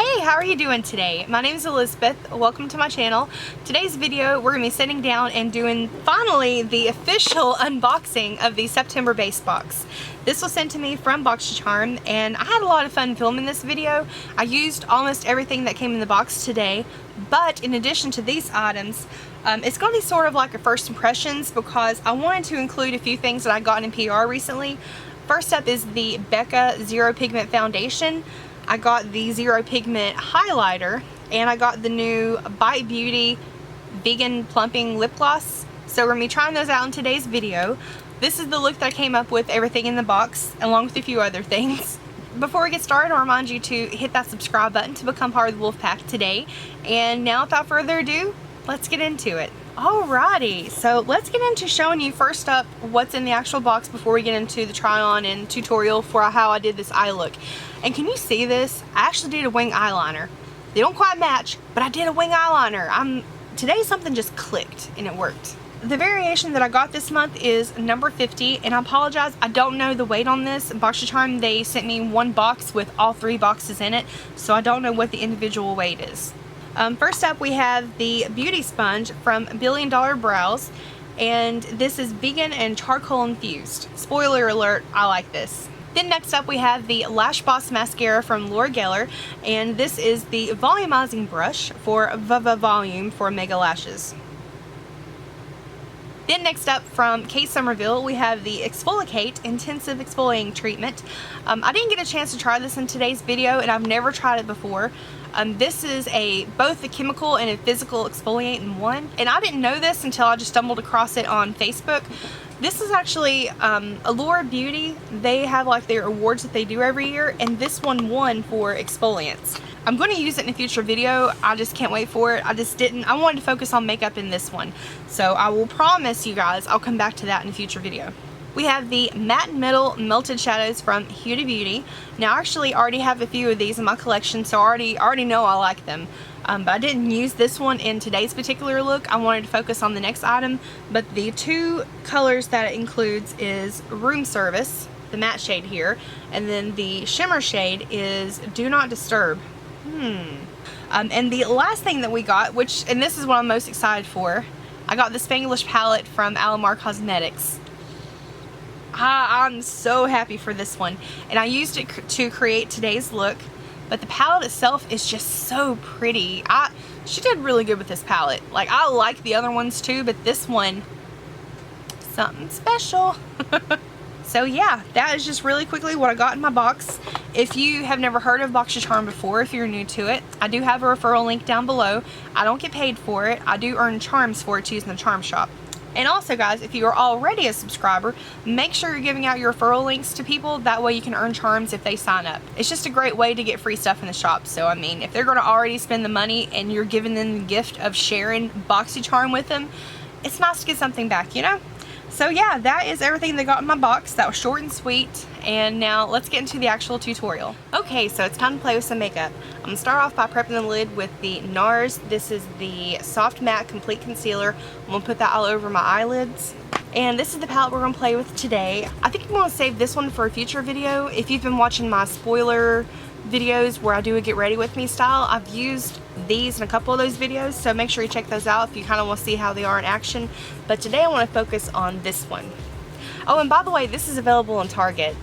Hey, how are you doing today? My name is Elizabeth. Welcome to my channel. Today's video, we're going to be sitting down and doing, finally, the official unboxing of the September base box. This was sent to me from Box Boxycharm, and I had a lot of fun filming this video. I used almost everything that came in the box today, but in addition to these items, it's going to be sort of like a first impressions because I wanted to include a few things that I got in PR recently. First up is the Becca Zero Pigment Foundation. I got the Zero Pigment Highlighter, and I got the new Bite Beauty Vegan Plumping Lip Gloss. So we're going to be trying those out in today's video. This is the look that I came up with, everything in the box, along with a few other things. Before we get started, I'll remind you to hit that subscribe button to become part of the Wolf Pack today. And now, without further ado, let's get into it. Alrighty, so let's get into showing you first up what's in the actual box before we get into the try on and tutorial for how I did this eye look. And can you see this? I actually did a wing eyeliner. They don't quite match, but I did a wing eyeliner. Today something just clicked and it worked. The variation that I got this month is number 50, and I apologize, I don't know the weight on this. Box Boxycharm, they sent me one box with all 3 boxes in it, so I don't know what the individual weight is. First up, we have the Beauty Sponge from Billion Dollar Brows, and this is vegan and charcoal infused. Spoiler alert, I like this. Then next up we have the Lash Boss Mascara from Laura Geller, and this is the volumizing brush for volume for mega lashes. Then next up from Kate Somerville, we have the Exfoliate Intensive Exfoliating Treatment. I didn't get a chance to try this in today's video, and I've never tried it before. This is both a chemical and a physical exfoliate in one, and I didn't know this until I just stumbled across it on Facebook. This is actually Allure Beauty. They have like their awards that they do every year, and this one won for exfoliants. I'm going to use it in a future video. I just can't wait for it. I wanted to focus on makeup in this one, so I will promise you guys I'll come back to that in a future video. We have the Matte Metal Melted Shadows from Huda Beauty. Now I actually already have a few of these in my collection, so I already know I like them. But I didn't use this one in today's particular look. I wanted to focus on the next item, but the 2 colors that it includes is Room Service, the matte shade here, and then the shimmer shade is Do Not Disturb. And the last thing that we got, and this is what I'm most excited for, I got the Spanglish palette from Alamar Cosmetics. I'm so happy for this one, and I used it to create today's look, but the palette itself is just so pretty. She did really good with this palette. Like, I like the other ones too, but this one, something special. So yeah, that is just really quickly what I got in my box. If you have never heard of Box Boxycharm before, if you're new to it, I do have a referral link down below. I don't get paid for it. I do earn charms for it using the charm shop. And also guys, if you are already a subscriber, make sure you're giving out your referral links to people. That way you can earn charms if they sign up. It's just a great way to get free stuff in the shop. So I mean, if they're going to already spend the money and you're giving them the gift of sharing Boxycharm with them, it's nice to get something back, you know? So yeah, that is everything they got in my box. That was short and sweet. And now let's get into the actual tutorial. Okay, so it's time to play with some makeup. I'm going to start off by prepping the lid with the NARS. This is the Soft Matte Complete Concealer. I'm going to put that all over my eyelids. And this is the palette we're going to play with today. I think I'm going to save this one for a future video. If you've been watching my spoiler videos where I do a get ready with me style, I've used these in a couple of those videos, so make sure you check those out if you kind of want to see how they are in action. But today I want to focus on this one. Oh, and by the way, this is available in Target.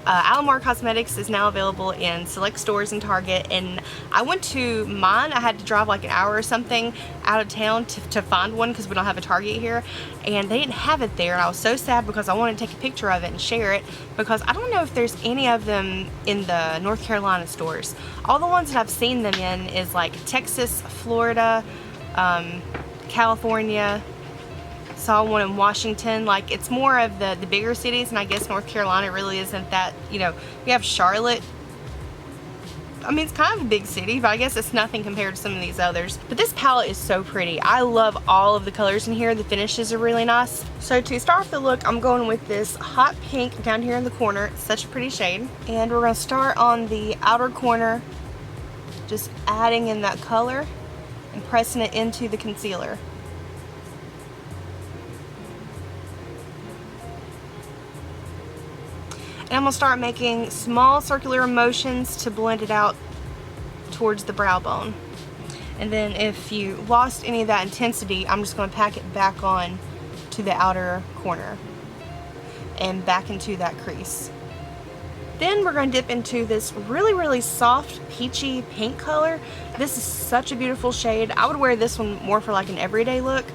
Alamar Cosmetics is now available in select stores in Target, and I went to mine. I had to drive like an hour or something out of town to find one because we don't have a Target here, and they didn't have it there, and I was so sad because I wanted to take a picture of it and share it, because I don't know if there's any of them in the North Carolina stores. All the ones that I've seen them in is like Texas, Florida, California. Saw one in Washington. Like, it's more of the bigger cities, and I guess North Carolina really isn't that, you know. We have Charlotte. I mean, it's kind of a big city, but I guess it's nothing compared to some of these others. But this palette is so pretty. I love all of the colors in here. The finishes are really nice. So to start off the look, I'm going with this hot pink down here in the corner. It's such a pretty shade. And we're going to start on the outer corner, just adding in that color and pressing it into the concealer. And I'm going to start making small circular motions to blend it out towards the brow bone. And then if you lost any of that intensity, I'm just going to pack it back on to the outer corner and back into that crease. Then we're going to dip into this really, really soft peachy pink color. This is such a beautiful shade. I would wear this one more for like an everyday look,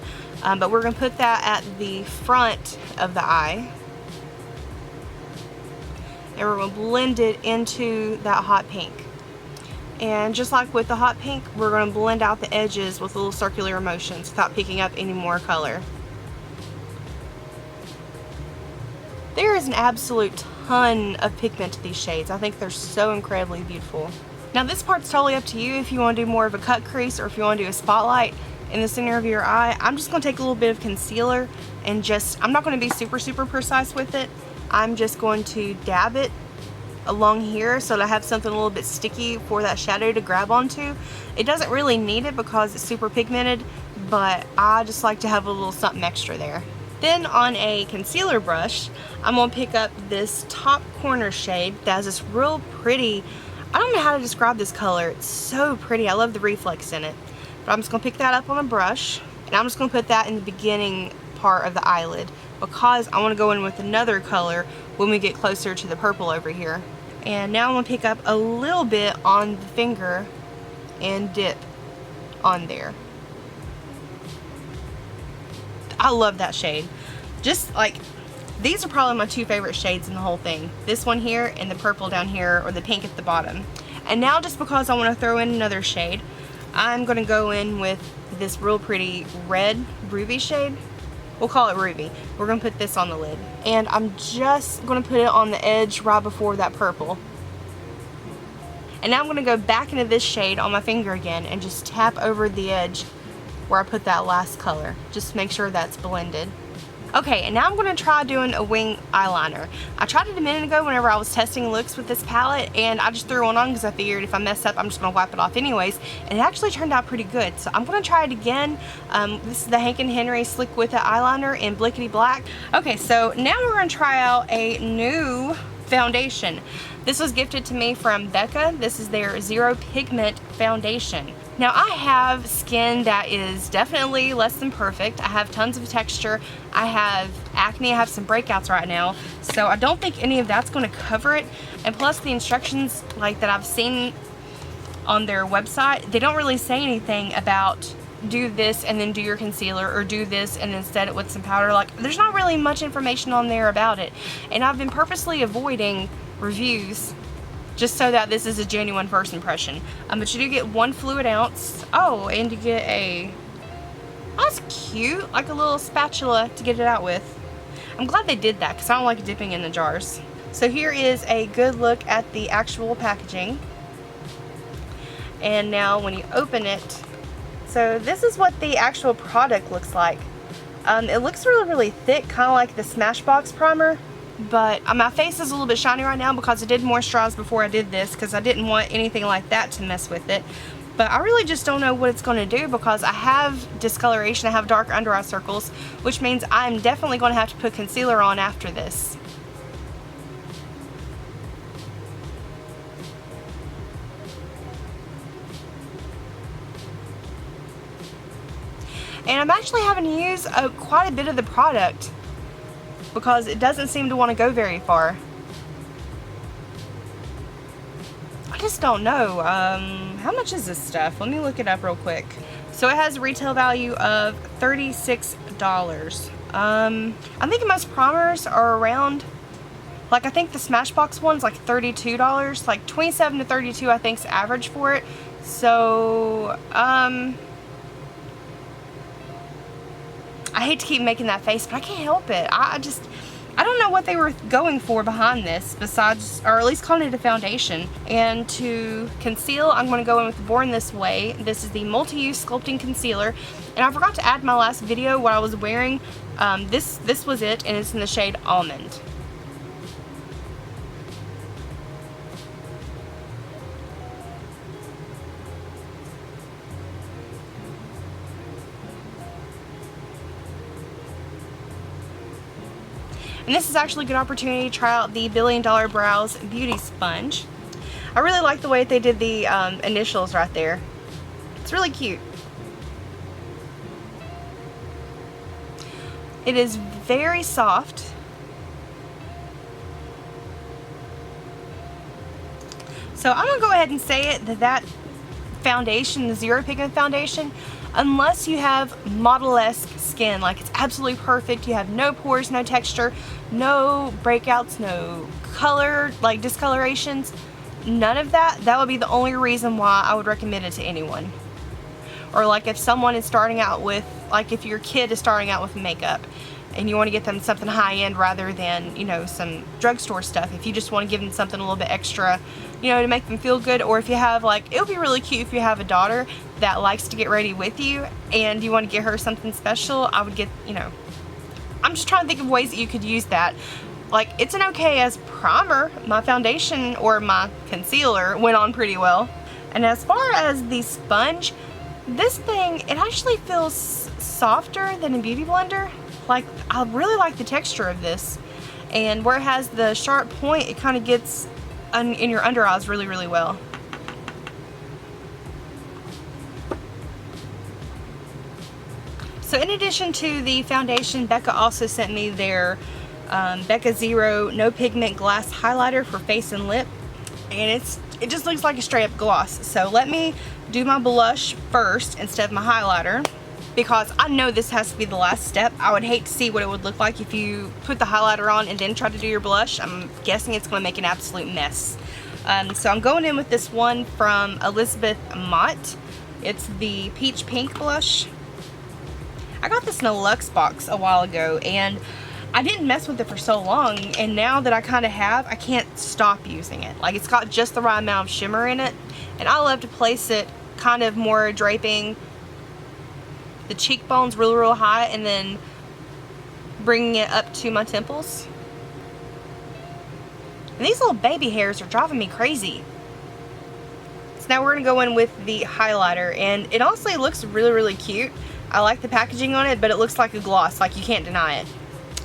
but we're going to put that at the front of the eye. And we're going to blend it into that hot pink. And just like with the hot pink, we're going to blend out the edges with little circular motions without picking up any more color. There is an absolute ton of pigment to these shades. I think they're so incredibly beautiful. Now this part's totally up to you if you want to do more of a cut crease or if you want to do a spotlight in the center of your eye. I'm just going to take a little bit of concealer and I'm not going to be super precise with it. I'm just going to dab it along here so that I have something a little bit sticky for that shadow to grab onto. It doesn't really need it because it's super pigmented, but I just like to have a little something extra there. Then on a concealer brush, I'm going to pick up this top corner shade that has this real pretty, I don't know how to describe this color, it's so pretty. I love the reflex in it. But I'm just going to pick that up on a brush, and I'm just going to put that in the beginning part of the eyelid because I want to go in with another color when we get closer to the purple over here. And now I'm going to pick up a little bit on the finger and dip on there. I love that shade. Just like, these are probably my two favorite shades in the whole thing. This one here and the purple down here, or the pink at the bottom. And now just because I want to throw in another shade, I'm going to go in with this real pretty red ruby shade. We'll call it ruby. We're going to put this on the lid. And I'm just going to put it on the edge right before that purple. And now I'm going to go back into this shade on my finger again and just tap over the edge where I put that last color. Just to make sure that's blended. Okay, and now I'm going to try doing a wing eyeliner. I tried it a minute ago whenever I was testing looks with this palette, and I just threw one on because I figured if I mess up, I'm just going to wipe it off anyways, and it actually turned out pretty good. So I'm going to try it again. This is the Hank & Henry Slick With It eyeliner in Blickety Black. Okay, so now we're going to try out a new foundation. This was gifted to me from Becca. This is their Zero Pigment Foundation. Now I have skin that is definitely less than perfect. I have tons of texture. I have acne. I have some breakouts right now. So I don't think any of that's going to cover it. And plus the instructions like that I've seen on their website, they don't really say anything about do this and then do your concealer, or do this and then set it with some powder. Like, there's not really much information on there about it. And I've been purposely avoiding reviews just so that this is a genuine first impression. But you do get 1 fluid ounce. Oh, and you get a, oh, that's cute, like a little spatula to get it out with. I'm glad they did that because I don't like dipping in the jars. So here is a good look at the actual packaging. And now when you open it, so this is what the actual product looks like. It looks really, really thick, kind of like the Smashbox primer. But my face is a little bit shiny right now because I did moisturize before I did this because I didn't want anything like that to mess with it. But I really just don't know what it's going to do because I have discoloration, I have dark under eye circles, which means I'm definitely going to have to put concealer on after this. And I'm actually having to use quite a bit of the product because it doesn't seem to want to go very far. I just don't know. How much is this stuff? Let me look it up real quick. So it has a retail value of $36. I think most primers are around, like I think the Smashbox one's like $32. Like 27 to 32 I think is average for it. So, I hate to keep making that face, but I can't help it. I don't know what they were going for behind this besides, or at least calling it a foundation. And to conceal, I'm going to go in with Born This Way. This is the multi-use sculpting concealer. And I forgot to add in my last video what I was wearing. This was it, and it's in the shade Almond. And this is actually a good opportunity to try out the $1 Billion Brows Beauty Sponge. I really like the way they did the initials right there. It's really cute. It is very soft. So I'm gonna go ahead and say it that foundation, the Zero Pigment foundation, unless you have model-esque skin, like it's absolutely perfect, you have no pores, no texture, no breakouts, no color, like discolorations, none of that, that would be the only reason why I would recommend it to anyone. Or like if someone is starting out with, like if your kid is starting out with makeup and you want to get them something high-end rather than, you know, some drugstore stuff. If you just want to give them something a little bit extra, you know, to make them feel good. Or if you have, like, it would be really cute if you have a daughter that likes to get ready with you and you want to get her something special, I would get, you know, I'm just trying to think of ways that you could use that. Like, it's an okay as primer. My foundation or my concealer went on pretty well. And as far as the sponge, this thing, it actually feels softer than a beauty blender. Like, I really like the texture of this, and where it has the sharp point, it kind of gets in your under eyes really, really well. So in addition to the foundation, Becca also sent me their Becca Zero No Pigment Glass Highlighter for face and lip, and it just looks like a straight up gloss. So let me do my blush first instead of my highlighter, because I know this has to be the last step. I would hate to see what it would look like if you put the highlighter on and then try to do your blush. I'm guessing it's going to make an absolute mess. So I'm going in with this one from Elizabeth Mott. It's the Peach Pink blush. I got this in a Luxe box a while ago, and I didn't mess with it for so long, and now that I kind of have, I can't stop using it. Like, it's got just the right amount of shimmer in it, and I love to place it kind of more draping the cheekbones real, real high, and then bringing it up to my temples. And these little baby hairs are driving me crazy. So now we're going to go in with the highlighter, and it honestly looks really, really cute. I like the packaging on it, but it looks like a gloss, like you can't deny it.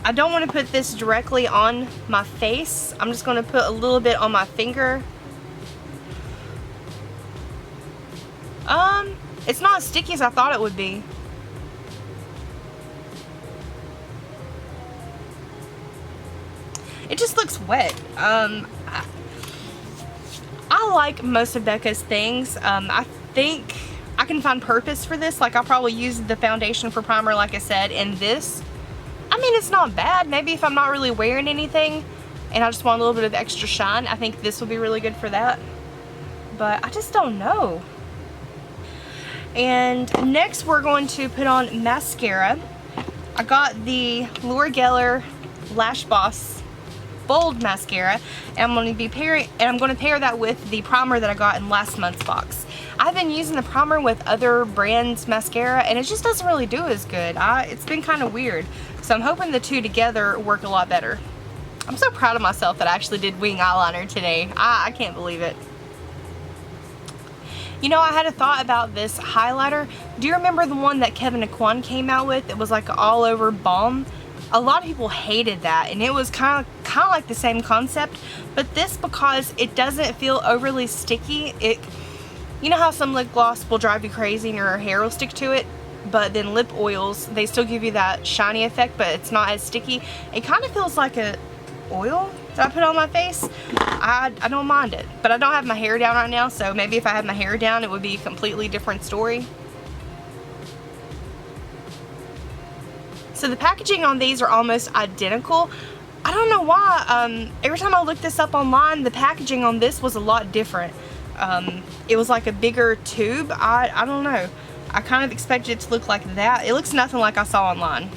I don't want to put this directly on my face. I'm just going to put a little bit on my finger. It's not as sticky as I thought it would be. It just looks wet. I like most of Becca's things. I think I can find purpose for this. Like, I'll probably use the foundation for primer, like I said, and this, I mean, it's not bad. Maybe if I'm not really wearing anything and I just want a little bit of extra shine, I think this would be really good for that. But I just don't know. And next we're going to put on mascara. I got the Laura Geller Lash Boss Bold Mascara, and I'm going to pair that with the primer that I got in last month's box. I've been using the primer with other brands' mascara, and it just doesn't really do as good. It's been kind of weird. So I'm hoping the two together work a lot better. I'm so proud of myself that I actually did wing eyeliner today. I can't believe it. You know, I had a thought about this highlighter. Do you remember the one that Kevin Aquan came out with? It was like all over balm. A lot of people hated that, and it was kind of like the same concept. But this, because it doesn't feel overly sticky, you know how some lip gloss will drive you crazy and your hair will stick to it? But then lip oils, they still give you that shiny effect, but it's not as sticky. It kind of feels like a oil that I put on my face. I don't mind it, but I don't have my hair down right now, so maybe if I had my hair down it would be a completely different story. So the packaging on these are almost identical. I don't know why. Every time I looked this up online, the packaging on this was a lot different. It was like a bigger tube. I don't know. I kind of expected it to look like that. It looks nothing like I saw online.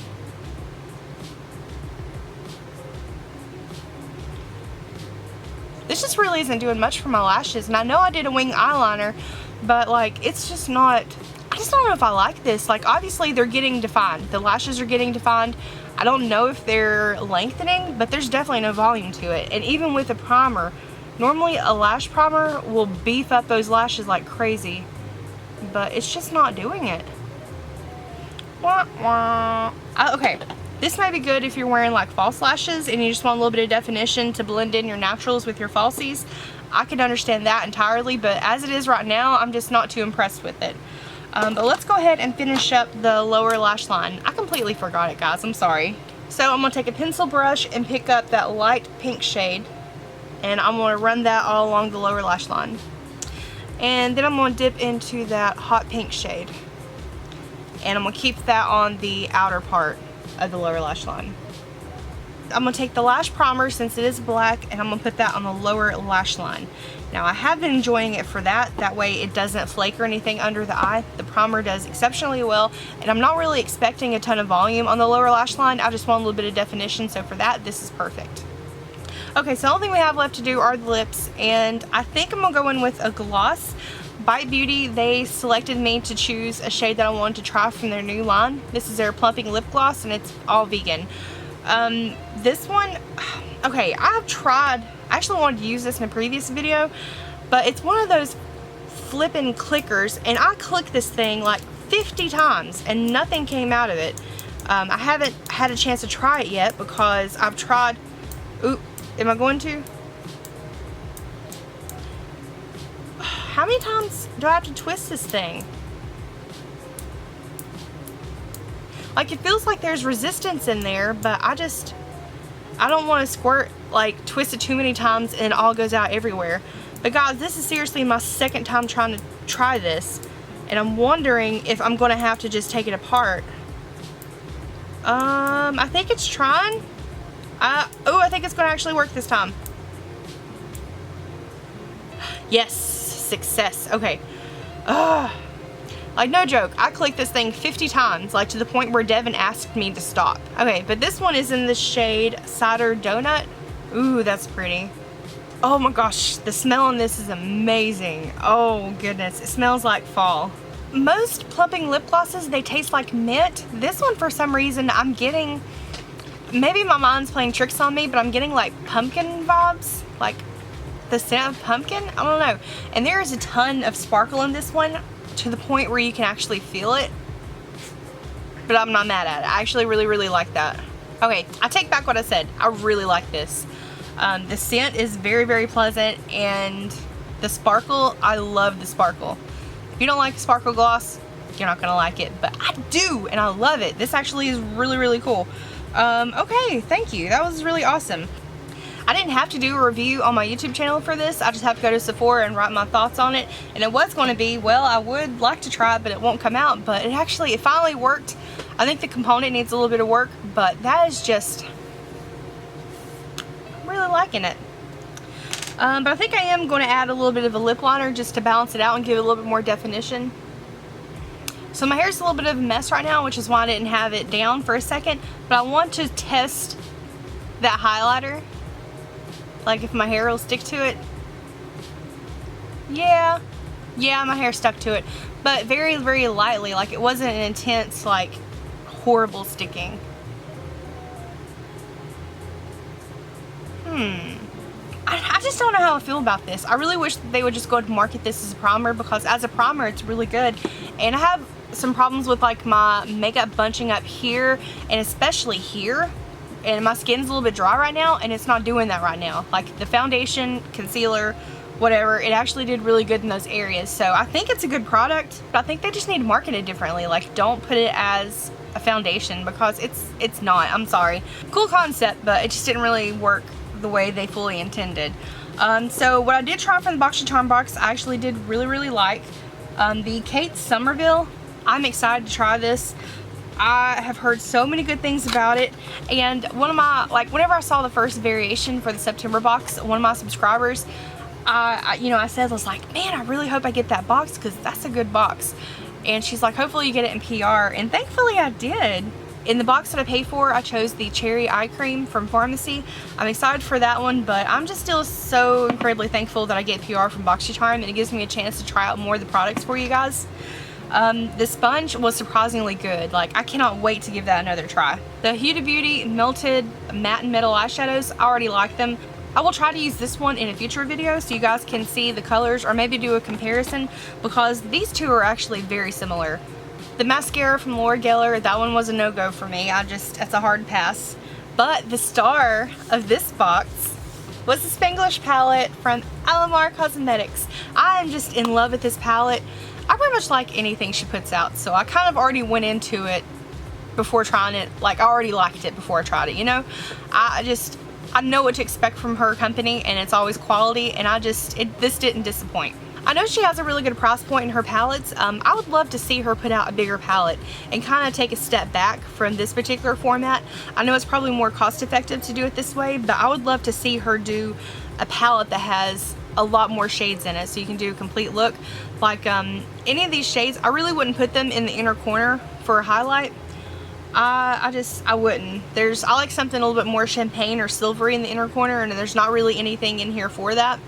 This just really isn't doing much for my lashes, and I know I did a wing eyeliner, but like, it's just not, I just don't know if I like this. Like, obviously they're getting defined. The lashes are getting defined. I don't know if they're lengthening, but there's definitely no volume to it. And even with a primer, normally a lash primer will beef up those lashes like crazy, but it's just not doing it. Wah, wah. Okay, this might be good if you're wearing like false lashes and you just want a little bit of definition to blend in your naturals with your falsies. I could understand that entirely, but as it is right now, I'm just not too impressed with it. But let's go ahead and finish up the lower lash line. I completely forgot it, guys. I'm sorry. So I'm going to take a pencil brush and pick up that light pink shade, and I'm going to run that all along the lower lash line. And then I'm going to dip into that hot pink shade, and I'm going to keep that on the outer part of the lower lash line. I'm going to take the lash primer, since it is black, and I'm going to put that on the lower lash line. Now, I have been enjoying it for that. That way it doesn't flake or anything under the eye. The primer does exceptionally well, and I'm not really expecting a ton of volume on the lower lash line. I just want a little bit of definition, so for that, this is perfect. Okay, so the only thing we have left to do are the lips, and I think I'm going to go in with a gloss. Bite Beauty, they selected me to choose a shade that I wanted to try from their new line. This is their Plumping lip gloss, and it's all vegan. This one, okay, I've tried, I actually wanted to use this in a previous video, but it's one of those flippin' clickers, and I clicked this thing like 50 times and nothing came out of it. I haven't had a chance to try it yet because I've tried, ooh, am I going to? How many times do I have to twist this thing? Like, it feels like there's resistance in there, but I don't want to squirt, like, twist it too many times and it all goes out everywhere. But guys, this is seriously my second time trying to try this, and I'm wondering if I'm going to have to just take it apart. I think it's trying. Oh, I think it's going to actually work this time. Yes, success. Okay. Like, no joke, I clicked this thing 50 times, like to the point where Devin asked me to stop. Okay, but this one is in the shade Cider Donut. Ooh, that's pretty. Oh my gosh, the smell on this is amazing. Oh goodness, it smells like fall. Most Plumping lip glosses, they taste like mint. This one, for some reason, I'm getting, maybe my mind's playing tricks on me, but I'm getting like pumpkin vibes, like the scent of pumpkin. I don't know. And there is a ton of sparkle in this one, to the point where you can actually feel it, but I'm not mad at it. I actually really like that. Okay, I take back what I said. I really like this. The scent is very pleasant, and the sparkle, I love the sparkle. If you don't like sparkle gloss, you're not gonna like it, but I do, and I love it. This actually is really cool. Okay, thank you. That was really awesome. I didn't have to do a review on my YouTube channel for this. I just have to go to Sephora and write my thoughts on it. And it was going to be, well, I would like to try it, but it won't come out. But it finally worked. I think the component needs a little bit of work, but that is just, I'm really liking it. But I think I am going to add a little bit of a lip liner just to balance it out and give it a little bit more definition. So my hair's a little bit of a mess right now, which is why I didn't have it down for a second. But I want to test that highlighter. Like, if my hair will stick to it. Yeah, my hair stuck to it, but very lightly. Like, it wasn't an intense, like, horrible sticking. I just don't know how I feel about this. I really wish that they would just go ahead and market this as a primer, because as a primer it's really good. And I have some problems with, like, my makeup bunching up here, and especially here. And my skin's a little bit dry right now, and it's not doing that right now. Like, the foundation, concealer, whatever, it actually did really good in those areas. So I think it's a good product, but I think they just need to market it differently. Like, don't put it as a foundation, because it's not. I'm sorry. Cool concept, but it just didn't really work the way they fully intended. So what I did try from the Boxycharm box, I actually did really like. The Kate Somerville, I'm excited to try this. I have heard so many good things about it, and one of my, like, whenever I saw the first variation for the September box, one of my subscribers, you know, I said, I was like, man, I really hope I get that box, because that's a good box. And she's like, hopefully you get it in PR, and thankfully I did. In the box that I paid for, I chose the Cherry Eye Cream from Pharmacy. I'm excited for that one, but I'm just still so incredibly thankful that I get PR from Boxycharm, and it gives me a chance to try out more of the products for you guys. The sponge was surprisingly good. Like, I cannot wait to give that another try. The Huda Beauty Melted Matte and Metal Eyeshadows, I already like them. I will try to use this one in a future video so you guys can see the colors, or maybe do a comparison, because these two are actually very similar. The mascara from Laura Geller, that one was a no-go for me. That's a hard pass. But the star of this box was the Spanglish palette from Alamar Cosmetics. I am just in love with this palette. I pretty much like anything she puts out, so I kind of already went into it before trying it. Like, I already liked it before I tried it, you know? I know what to expect from her company, and it's always quality, and this didn't disappoint. I know she has a really good price point in her palettes. I would love to see her put out a bigger palette and kind of take a step back from this particular format. I know it's probably more cost effective to do it this way, but I would love to see her do a palette that has a lot more shades in it, so you can do a complete look. Like any of these shades, I really wouldn't put them in the inner corner for a highlight. I wouldn't. I like something a little bit more champagne or silvery in the inner corner, and there's not really anything in here for that.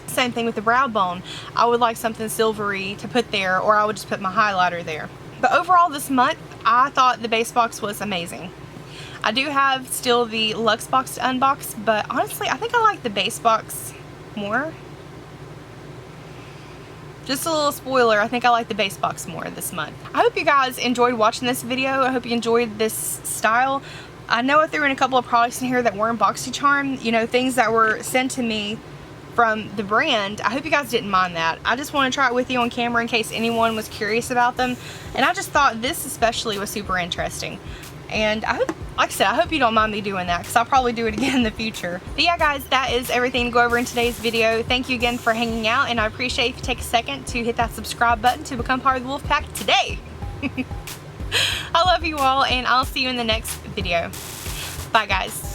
Same thing with the brow bone. I would like something silvery to put there, or I would just put my highlighter there. But overall this month, I thought the base box was amazing. I do have still the Luxe box to unbox, but honestly, I think I like the base box more. Just a little spoiler, I think I like the base box more this month. I hope you guys enjoyed watching this video. I hope you enjoyed this style. I know I threw in a couple of products in here that weren't Boxycharm, you know, things that were sent to me from the brand. I hope you guys didn't mind that. I just want to try it with you on camera in case anyone was curious about them. And I just thought this especially was super interesting. And I hope, like I said, I hope you don't mind me doing that, because I'll probably do it again in the future. But yeah guys, that is everything to go over in today's video. Thank you again for hanging out, and I appreciate if you take a second to hit that subscribe button to become part of the Wolf Pack today. I love you all, and I'll see you in the next video. Bye guys.